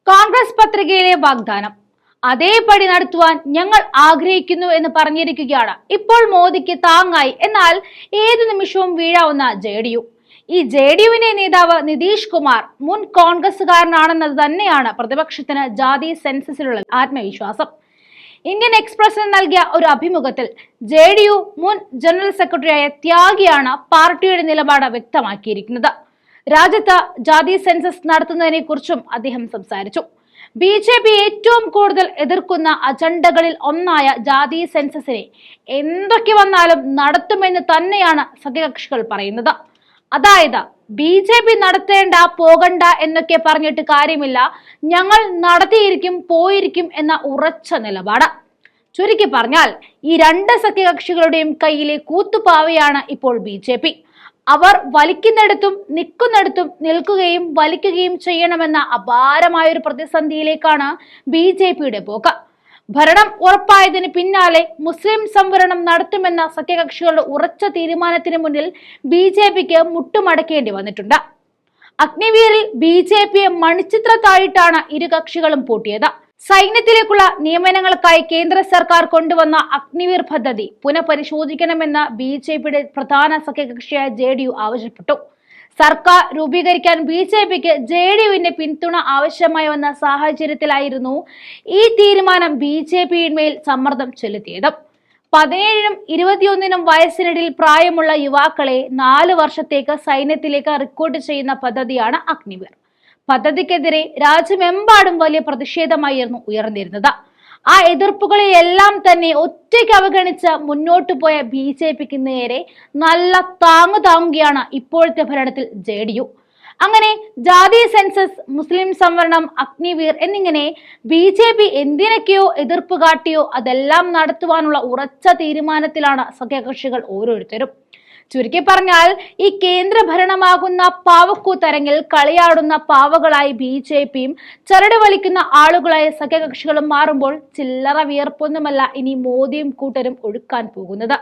കോൺഗ്രസ് പത്രികയിലെ വാഗ്ദാനം അതേപടി നടത്തുവാൻ ഞങ്ങൾ ആഗ്രഹിക്കുന്നു എന്ന് പറഞ്ഞിരിക്കുകയാണ് ഇപ്പോൾ മോദിക്ക് താങ്ങായി. എന്നാൽ ഏതു നിമിഷവും വീഴാവുന്ന JDU. ഈ JDUവിന്റെ നേതാവ് നിതീഷ് കുമാർ മുൻ കോൺഗ്രസുകാരനാണെന്നത് തന്നെയാണ് പ്രതിപക്ഷത്തിന് ജാതി സെൻസസിലുള്ള ആത്മവിശ്വാസം. ഇന്ത്യൻ എക്സ്പ്രസിന് നൽകിയ ഒരു അഭിമുഖത്തിൽ JDU മുൻ ജനറൽ സെക്രട്ടറിയായ ത്യാഗിയാണ് പാർട്ടിയുടെ നിലപാട് വ്യക്തമാക്കിയിരിക്കുന്നത്. രാജ്യത്ത് ജാതി സെൻസസ് നടത്തുന്നതിനെ കുറിച്ചും അദ്ദേഹം സംസാരിച്ചു. BJP ഏറ്റവും കൂടുതൽ എതിർക്കുന്ന അജണ്ടകളിൽ ഒന്നായ ജാതി സെൻസസിനെ എന്തൊക്കെ വന്നാലും നടത്തുമെന്ന് തന്നെയാണ് സഖ്യകക്ഷികൾ പറയുന്നത്. അതായത് BJP നടത്തേണ്ട പോകണ്ട എന്നൊക്കെ പറഞ്ഞിട്ട് കാര്യമില്ല, ഞങ്ങൾ നടത്തിയിരിക്കും പോയിരിക്കും എന്ന ഉറച്ച നിലപാട്. ചുരുക്കി പറഞ്ഞാൽ ഈ രണ്ട് സഖ്യകക്ഷികളുടെയും കയ്യിലെ കൂത്തുപാവയാണ് ഇപ്പോൾ BJP. അവർ വലിക്കുന്നിടത്തും നിൽക്കുന്നിടത്തും നിൽക്കുകയും വലിക്കുകയും ചെയ്യണമെന്ന അപാരമായൊരു പ്രതിസന്ധിയിലേക്കാണ് BJPയുടെ പോക്ക്. ഭരണം ഉറപ്പായതിന് പിന്നാലെ മുസ്ലിം സംവരണം നടത്തുമെന്ന സഖ്യകക്ഷികളുടെ ഉറച്ച തീരുമാനത്തിന് മുന്നിൽ BJPക്ക് മുട്ടുമടക്കേണ്ടി വന്നിട്ടുണ്ട്. അഗ്നിവീറിൽ BJPയെ മണിച്ചിത്രത്തായിട്ടാണ് ഇരു കക്ഷികളും പൂട്ടിയത്. സൈന്യത്തിലേക്കുള്ള നിയമനങ്ങൾക്കായി കേന്ദ്ര സർക്കാർ കൊണ്ടുവന്ന അഗ്നിവീർ പദ്ധതി പുനഃപരിശോധിക്കണമെന്ന് BJPയുടെ പ്രധാന സഖ്യകക്ഷിയായ JDU ആവശ്യപ്പെട്ടു. സർക്കാർ രൂപീകരിക്കാൻ BJPക്ക് JDUവിന്റെ പിന്തുണ ആവശ്യമായി വന്ന സാഹചര്യത്തിലായിരുന്നു ഈ തീരുമാനം BJPയിന്മേൽ സമ്മർദ്ദം ചെലുത്തിയത്. 17നും 21നും വയസ്സിനിടയിൽ പ്രായമുള്ള യുവാക്കളെ 4 വർഷത്തേക്ക് സൈന്യത്തിലേക്ക് റിക്രൂട്ട് ചെയ്യുന്ന പദ്ധതിയാണ് അഗ്നിവീർ. പദ്ധതിക്കെതിരെ രാജ്യമെമ്പാടും വലിയ പ്രതിഷേധമായിരുന്നു ഉയർന്നിരുന്നത്. ആ എതിർപ്പുകളെയെല്ലാം തന്നെ ഒറ്റയ്ക്ക് അവഗണിച്ച് മുന്നോട്ടു പോയ BJPക്ക് നേരെ നല്ല താങ്ങുകയാണ് ഇപ്പോഴത്തെ ഭരണത്തിൽ JDU. അങ്ങനെ ജാതി സെൻസസ്, മുസ്ലിം സംവരണം, അഗ്നിവീർ എന്നിങ്ങനെ BJP എന്തിനൊക്കെയോ എതിർപ്പ് കാട്ടിയോ അതെല്ലാം നടത്തുവാനുള്ള ഉറച്ച തീരുമാനത്തിലാണ് സഖ്യകക്ഷികൾ ഓരോരുത്തരും. ചുരുക്കി പറഞ്ഞാൽ ഈ കേന്ദ്ര ഭരണമാകുന്ന പാവക്കൂത്തരങ്ങിൽ കളിയാടുന്ന പാവകളായി BJPയും ചരട് വലിക്കുന്ന ആളുകളായ സഖ്യകക്ഷികളും മാറുമ്പോൾ ചില്ലറ വിയർപ്പൊന്നുമല്ല ഇനി മോദിയും കൂട്ടരും ഒഴുക്കാൻ പോകുന്നത്.